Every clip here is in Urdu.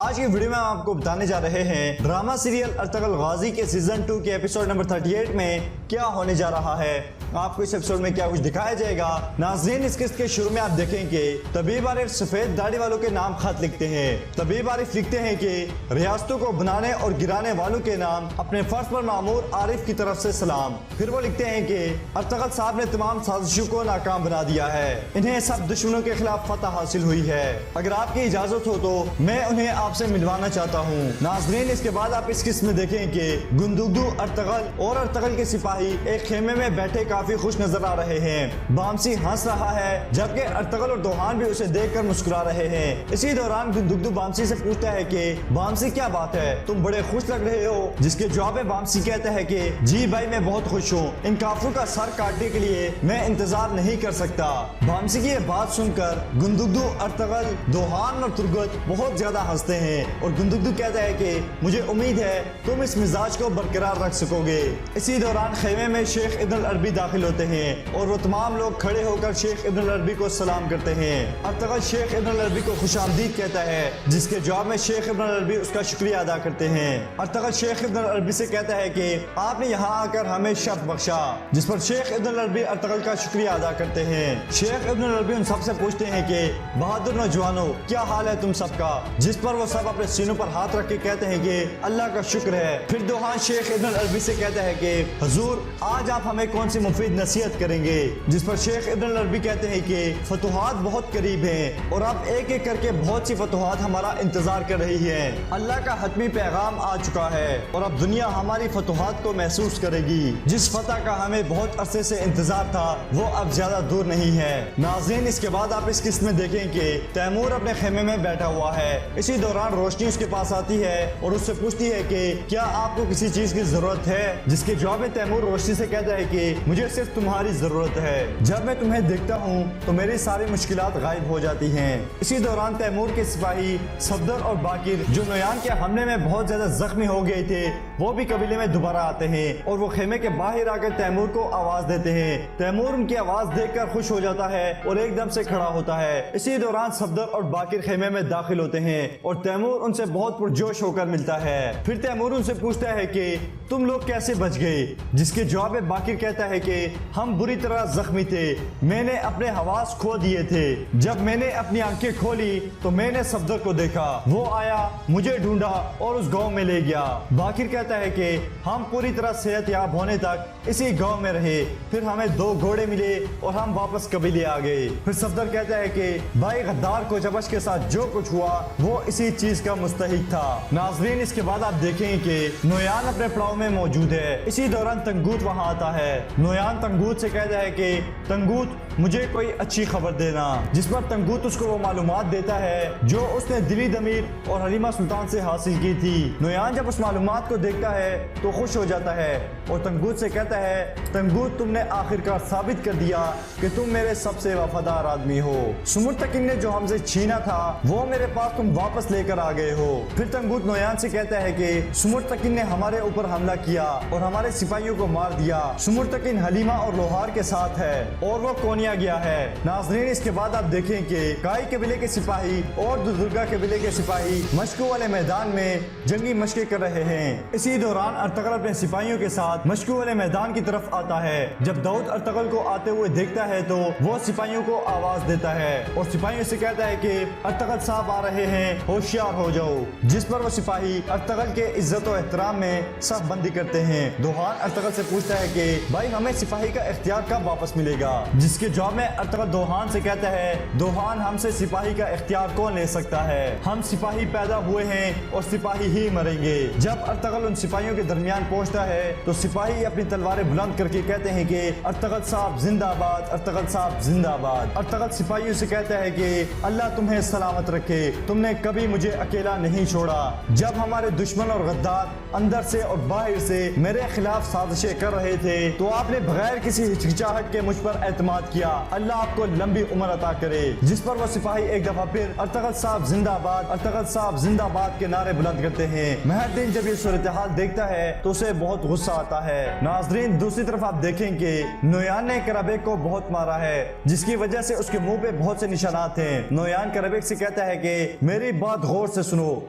آج کی ویڈیو میں ہم آپ کو بتانے جا رہے ہیں ڈرامہ سیریل ارطغرل غازی کے سیزن 2 کے ایپیسوڈ نمبر 38 میں کیا ہونے جا رہا ہے، آپ کو اس ایپیسوڈ میں کیا کچھ دکھایا جائے گا۔ ناظرین، اس قسط کے شروع میں آپ دیکھیں کہ طبیب عارف سفید داڑھی والوں کے نام خط لکھتے ہیں۔ طبیب عارف لکھتے ہیں کہ ریاستوں کو بنانے اور گرانے والوں کے نام، اپنے فرض پر معمور عارف کی طرف سے سلام۔ پھر وہ لکھتے ہیں کہ ارطغرل صاحب نے تمام سازشوں کو ناکام بنا دیا ہے، انہیں سب دشمنوں کے خلاف فتح حاصل ہوئی ہے، اگر آپ کی اجازت ہو تو میں انہیں آپ سے ملوانا چاہتا ہوں۔ ناظرین، اس کے بعد آپ اس قسط میں دیکھیں کہ گندگدو ارطغرل اور ارطغرل کے سپاہی ایک خیمے میں بیٹھے کافی خوش نظر آ رہے ہیں۔ بامسی ہنس رہا ہے جبکہ ارطغرل اور دوحان بھی اسے دیکھ کر مسکرا رہے ہیں۔ اسی دوران گندگدو بامسی سے پوچھتا ہے کہ بامسی کیا بات ہے، تم بڑے خوش لگ رہے ہو، جس کے جواب میں بامسی کہتا ہے کہ جی بھائی میں بہت خوش ہوں، ان کافروں کا سر کاٹنے کے لیے میں انتظار نہیں کر سکتا۔ بامسی کی یہ بات سن کر گندگدو، ارطغرل، دوحان اور ترگت بہت زیادہ ہنستے ہیں اور گندگدو کہتا ہے کہ مجھے امید ہے تم اس مزاج کو برقرار رکھ سکو گے۔ اسی دوران خیمے میں شیخ ابن العربی داخل ہوتے ہیں اور وہ تمام لوگ کھڑے ہو کر شیخ ابن العربی کو سلام کرتے ہیں۔ ارطغرل شیخ ابن العربی کو خوش آمدید کہتا ہے، جس کے جواب میں شیخ ابن العربی اس کا شکریہ ادا کرتے ہیں۔ ارطغرل شیخ ابن العربی سے کہتا ہے کہ آپ نے یہاں آ کر ہمیں شرف بخشا، جس پر شیخ ابن العربی ارطغرل کا شکریہ ادا کرتے ہیں۔ شیخ ابن العربی ان سب سے پوچھتے ہیں کہ بہادر نوجوانوں کیا حال ہے تم سب کا، جس پر وہ سب اپنے سینوں پر ہاتھ رکھ کے کہتے ہیں کہ اللہ کا شکر ہے۔ پھر دوحان شیخ ابن العربی سے کہتا ہے کہ حضور آج آپ ہمیں کون سی مفید نصیحت کریں گے، جس پر شیخ ابن العربی کہتے ہیں کہ فتوحات بہت قریب ہیں اور اب ایک ایک کر کے بہت سی فتوحات ہمارا انتظار کر رہی ہیں، اللہ کا حتمی پیغام آ چکا ہے اور اب دنیا ہماری فتوحات کو محسوس کرے گی، جس فتح کا ہمیں بہت عرصے سے انتظار تھا وہ اب زیادہ دور نہیں ہے۔ ناظرین، اس کے بعد آپ اس قسط میں دیکھیں کہ تیمور اپنے خیمے میں بیٹھا ہوا ہے۔ اسی دوران روشنی اس کے پاس آتی ہے اور اس سے پوچھتی ہے کہ کیا آپ کو کسی چیز کی ضرورت ہے، جس کے جواب میں تیمور روشنی سے کہتا ہے کہ مجھے صرف تمہاری ضرورت ہے، جب میں تمہیں دیکھتا ہوں تو میری ساری مشکلات غائب ہو جاتی ہیں۔ اسی دوران تیمور کے سپاہی صفدر اور باقر، جو نویان کے حملے میں بہت زیادہ زخمی ہو گئے تھے، وہ بھی قبیلے میں دوبارہ آتے ہیں اور وہ خیمے کے باہر آ کر تیمور کو آواز دیتے ہیں۔ تیمور ان کی آواز دیکھ کر خوش ہو جاتا ہے اور ایک دم سے کھڑا ہوتا ہے۔ اسی دوران صفدر اور باقر خیمے میں داخل ہوتے ہیں اور تیمور ان سے بہت پرجوش ہو کر ملتا ہے۔ پھر تیمور ان سے پوچھتا ہے کہ تم لوگ کیسے بچ گئے، جس کے جواب میں باقر کہتا ہے کہ ہم بری طرح زخمی تھے، میں نے اپنے حواس کھو دیے تھے، جب میں نے اپنی آنکھیں کھولی تو میں نے صفدر کو دیکھا، وہ آیا، مجھے ڈھونڈا اور اس گاؤں میں لے گیا۔ باقر کہتا ہے کہ ہم پوری طرح صحت یاب ہونے تک اسی گاؤں میں رہے، پھر ہمیں 2 گھوڑے ملے اور ہم واپس قبیلے آ گئے۔ پھر صفدر کہتا ہے کہ بھائی غدار کو جبش کے ساتھ جو کچھ ہوا وہ اسی چیز کا مستحق تھا۔ ناظرین، اس کے بعد آپ دیکھیں کہ نویان اپنے پڑاؤ میں موجود ہے۔ اسی دوران تنگوت وہاں آتا ہے۔ نویان تنگوت سے کہتا ہے کہ تنگوت مجھے کوئی اچھی خبر دینا، جس پر تنگوت اس کو وہ معلومات دیتا ہے جو اس نے دلی دمیر اور حلیمہ سلطان سے حاصل کی تھی۔ نویان جب اس معلومات کو دیکھتا ہے تو خوش ہو جاتا ہے اور تنگوت سے کہتا ہے تنگوت تم نے آخرکار ثابت کر دیا کہ تم میرے سب سے وفادار آدمی ہو، سمرتکن نے جو ہم سے چھینا تھا وہ میرے پاس تم واپس لے کر آ گئے ہو۔ پھر تنگوت نویان سے کہتا ہے کہ سمرتکن نے ہمارے اوپر حملہ کیا اور ہمارے سپاہیوں کو مار دیا، سمرتکن حلیمہ اور لوہار کے ساتھ ہے اور وہ کونیا گیا ہے۔ ناظرین، اس کے بعد آپ دیکھیں کہ کائی قبیلے کے سپاہی اور دودرگا قبیلے کے سپاہی مشقوں والے میدان میں جنگی مشقیں کر رہے ہیں۔ اسی دوران ارطغرل اپنے سپاہیوں کے ساتھ مشقوں والے میدان کی طرف آتا ہے۔ جب داؤد ارطغرل کو آتے ہوئے دیکھتا ہے تو وہ سپاہیوں کو آواز دیتا ہے اور سپاہیوں سے کہتا ہے کہ ارطغرل صاحب آ رہے ہیں، ہوشیار ہو جاؤ، جس پر وہ سپاہی ارطغرل کے عزت و احترام میں صف بندی کرتے ہیں۔ دوحان ارطغرل سے پوچھتا ہے کہ بھائی ہمیں سپاہی کا اختیار کب واپس ملے گا، جس کے جواب میں ارطغرل دوحان سے کہتا ہے دوحان ہم سے سپاہی کا اختیار کون لے سکتا ہے، ہم سپاہی پیدا ہوئے ہیں اور سپاہی ہی مریں گے۔ جب ارطغرل ان سپاہیوں کے درمیان پہنچتا ہے تو سپاہی اپنی تلواریں بلند کر کے کہتے ہیں کہ ارطغرل صاحب زندہ باد، ارطغرل صاحب زندہ باد۔ ارطغرل سپاہیوں سے کہتا ہے کہ اللہ تمہیں سلامت رکھے، تم نے کبھی مجھے اکیلا نہیں چھوڑا، جب ہمارے دشمن اور غدار اندر سے اور باہر سے میرے خلاف سازشیں کر رہے تھے تو آپ نے بغیر کسی ہچکچاہٹ کے مجھ پر اعتماد کیا، اللہ آپ کو لمبی عمر عطا کرے۔ جس پر وہ سپاہی ایک دفعہ پھر ارطغرل صاحب زندہ باد، ارطغرل صاحب زندہ باد کے نعرے بلند کرتے ہیں۔ مہر الدین جب یہ صورتحال دیکھتا ہے تو اسے بہت غصہ آتا ہے۔ ناظرین، دوسری طرف آپ دیکھیں کہ نویان نے کرابیک کو بہت مارا ہے، جس کی وجہ سے اس کے منہ پہ بہت سے نشانات ہیں۔ نویان کرابیک سے کہتا ہے کہ میری بات غور غور سے سنو،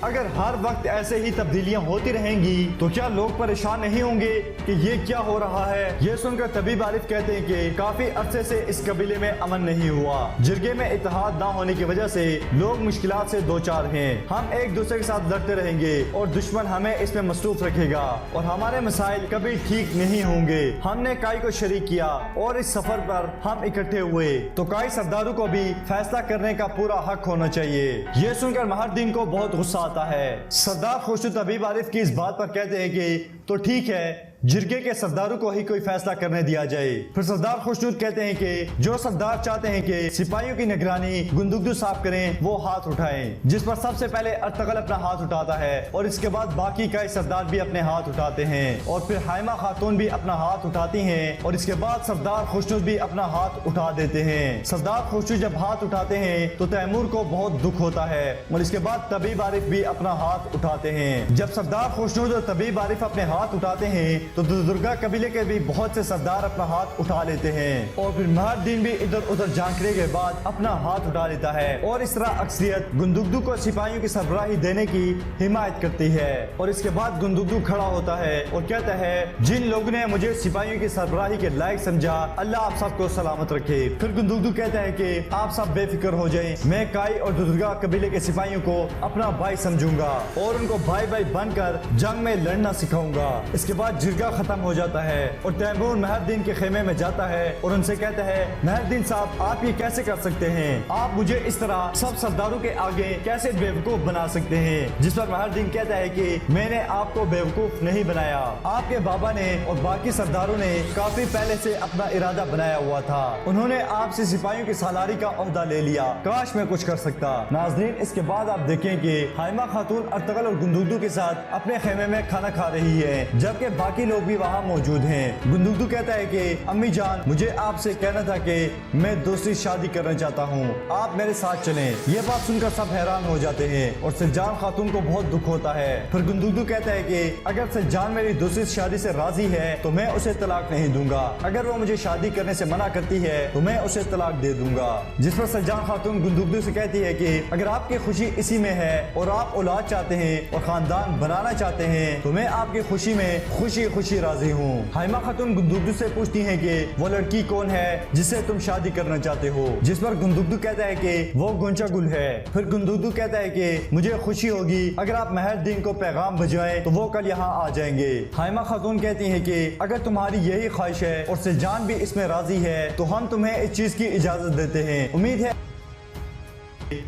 اگر ہر وقت ایسے ہی تبدیلیاں ہوتی رہیں گی تو کیا لوگ پریشان نہیں ہوں گے کہ یہ کیا ہو رہا ہے؟ یہ سن کر طبیب عارف کہتے ہیں کہ کافی عرصے سے اس قبیلے میں امن نہیں ہوا، جرگے میں اتحاد نہ ہونے کی وجہ سے لوگ مشکلات سے دوچار ہیں، ہم ایک دوسرے کے ساتھ لڑتے رہیں گے اور دشمن ہمیں اس میں مصروف رکھے گا اور ہمارے مسائل کبھی ٹھیک نہیں ہوں گے۔ ہم نے کائی کو شریک کیا اور اس سفر پر ہم اکٹھے ہوئے تو کائی سرداروں کو بھی فیصلہ کرنے کا پورا حق ہونا چاہیے۔ یہ سن کر مہر الدین کو بہت غصہ آتا ہے۔ سردار خوشو طبیب عارف کی اس بات پر کہتے ہیں کہ تو ٹھیک ہے، جرگے کے سرداروں کو ہی کوئی فیصلہ کرنے دیا جائے۔ پھر سردار خوشنود کہتے ہیں کہ جو سردار چاہتے ہیں کہ سپاہیوں کی نگرانی گندگدو صاحب کریں وہ ہاتھ اٹھائیں، جس پر سب سے پہلے ارطغرل اپنا ہاتھ اٹھاتا ہے اور اس کے بعد باقی کئی سردار بھی اپنے ہاتھ اٹھاتے ہیں اور پھر حائمہ خاتون بھی اپنا ہاتھ اٹھاتی ہیں اور اس کے بعد سردار خوشنود بھی اپنا ہاتھ اٹھا دیتے ہیں۔ سردار خوشنود جب ہاتھ اٹھاتے ہیں تو تیمور کو بہت دکھ ہوتا ہے اور اس کے بعد طبیب عارف بھی اپنا ہاتھ اٹھاتے ہیں۔ جب سردار خوشنود اور طبیب عارف اپنے ہاتھ اٹھاتے ہیں تو درگا قبیلے کے بھی بہت سے سردار اپنا ہاتھ اٹھا لیتے ہیں اور پھر مہر الدین بھی ادھر ادھر جھانکنے کے بعد اپنا ہاتھ اٹھا لیتا ہے اور اس طرح اکثریت گندگدو کو سپاہیوں کی سربراہی دینے کی حمایت کرتی ہے اور اس کے بعد گندگدو کھڑا ہوتا ہے اور کہتا ہے جن لوگوں نے مجھے سپاہیوں کی سربراہی کے لائق سمجھا اللہ آپ سب کو سلامت رکھے۔ پھر گندگدو کہتا ہے کہ آپ سب بے فکر ہو جائیں، میں کائی اور درگا قبیلے کے سپاہیوں کو اپنا بھائی سمجھوں گا اور ان کو بھائی بھائی بن کر جنگ میں لڑنا سکھاؤں گا۔ اس کے بعد جرگہ ختم ہو جاتا ہے اور تیمور مہر الدین کے خیمے میں جاتا ہے اور ان سے کہتا ہے مہر الدین صاحب آپ یہ کیسے کر سکتے ہیں، آپ مجھے اس طرح سب سرداروں کے آگے کیسے بیوقوف بنا سکتے ہیں؟ جس پر مہر الدین کہتا ہے کہ میں نے آپ کو بیوقوف نہیں بنایا، آپ کے بابا نے اور باقی سرداروں نے کافی پہلے سے اپنا ارادہ بنایا ہوا تھا، انہوں نے آپ سے سپاہیوں کی سالاری کا عہدہ لے لیا، کاش میں کچھ کر سکتا۔ ناظرین اس کے بعد آپ دیکھیں کہ حائمہ خاتون ارطغرل اور گندگدو کے ساتھ اپنے خیمے میں کھانا کھا رہی ہے جبکہ باقی لوگ بھی وہاں موجود ہیں۔ گندگدو کہتا ہے کہ امی جان مجھے آپ سے کہنا تھا کہ میں دوسری شادی کرنا چاہتا ہوں، آپ میرے ساتھ چلیں۔ یہ بات سن کر سب حیران ہو جاتے ہیں اور سجان خاتون کو بہت دکھ ہوتا ہے۔ پھر گندگدو کہتا ہے کہ اگر سجان میری دوسری شادی سے راضی ہے تو میں اسے طلاق نہیں دوں گا، اگر وہ مجھے شادی کرنے سے منع کرتی ہے تو میں اسے طلاق دے دوں گا۔ جس پر سجان خاتون گندگدو سے کہتی ہے کہ اگر آپ کی خوشی اسی میں ہے اور آپ اولاد چاہتے ہیں اور خاندان بنانا چاہتے ہیں تو میں آپ کی خوشی میں خوشی خوشی راضی ہوں۔ حائمہ خاتون گندگدو سے پوچھتی ہیں کہ وہ لڑکی کون ہے جس سے تم شادی کرنا چاہتے ہو؟ جس پر گندگدو کہتا ہے کہ وہ گونچا گل ہے۔ پھر گندگدو کہتا ہے کہ مجھے خوشی ہوگی اگر آپ مہر الدین کو پیغام بھجوائیں تو وہ کل یہاں آ جائیں گے۔ حائمہ خاتون کہتی ہیں کہ اگر تمہاری یہی خواہش ہے اور سجان بھی اس میں راضی ہے تو ہم تمہیں اس چیز کی اجازت دیتے ہیں۔ امید ہے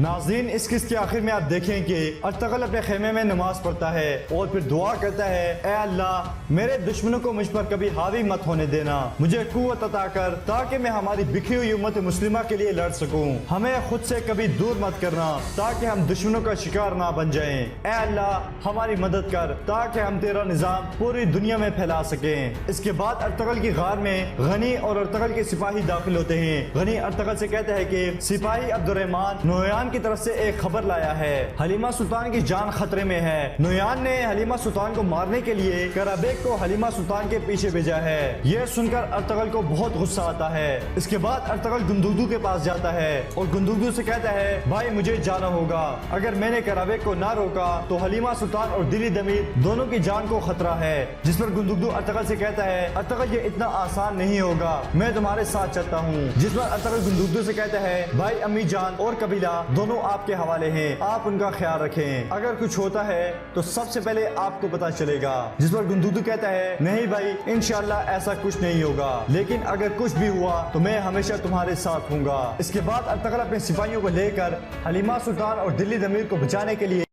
ناظرین اس قسط کے آخر میں آپ دیکھیں کہ ارطغرل اپنے خیمے میں نماز پڑھتا ہے اور پھر دعا کرتا ہے اے اللہ میرے دشمنوں کو مجھ پر کبھی حاوی مت ہونے دینا، مجھے قوت عطا کر تاکہ میں ہماری بکھری ہوئی امت مسلمہ کے لیے لڑ سکوں، ہمیں خود سے کبھی دور مت کرنا تاکہ ہم دشمنوں کا شکار نہ بن جائیں، اے اللہ ہماری مدد کر تاکہ ہم تیرا نظام پوری دنیا میں پھیلا سکیں۔ اس کے بعد ارطغرل کی غار میں غنی اور ارطغرل کے سپاہی داخل ہوتے ہیں۔ غنی ارطغرل سے کہتا ہے کہ سپاہی عبد الرحمن نویان کی طرف سے ایک خبر لایا ہے، حلیمہ سلطان کی جان خطرے میں ہے، نویان نے حلیمہ سلطان کو مارنے کے لیے قرابیگ کو حلیمہ سلطان کے پیچھے بھیجا ہے۔ یہ سن کر ارطغرل کو بہت غصہ آتا ہے۔ اس کے بعد ارطغرل گندگدو کے پاس جاتا ہے اور گندگدو سے کہتا ہے بھائی مجھے جانا ہوگا، اگر میں نے قرابیگ کو نہ روکا تو حلیمہ سلطان اور دلی دمیر دونوں کی جان کو خطرہ ہے۔ جس پر گندگدو ارطغرل سے کہتا ہے ارطغرل یہ اتنا آسان نہیں ہوگا، میں تمہارے ساتھ چلتا ہوں۔ جس پر ارطغرل گندگدو سے کہتا ہے بھائی امی جان اور قبیلہ دونوں آپ کے حوالے ہیں، آپ ان کا خیال رکھیں، اگر کچھ ہوتا ہے تو سب سے پہلے آپ کو پتا چلے گا۔ جس پر گندگدو کہتا ہے نہیں بھائی انشاءاللہ ایسا کچھ نہیں ہوگا، لیکن اگر کچھ بھی ہوا تو میں ہمیشہ تمہارے ساتھ ہوں گا۔ اس کے بعد ارطغرل اپنے سپاہیوں کو لے کر حلیمہ سلطان اور دلی دمیر کو بچانے کے لیے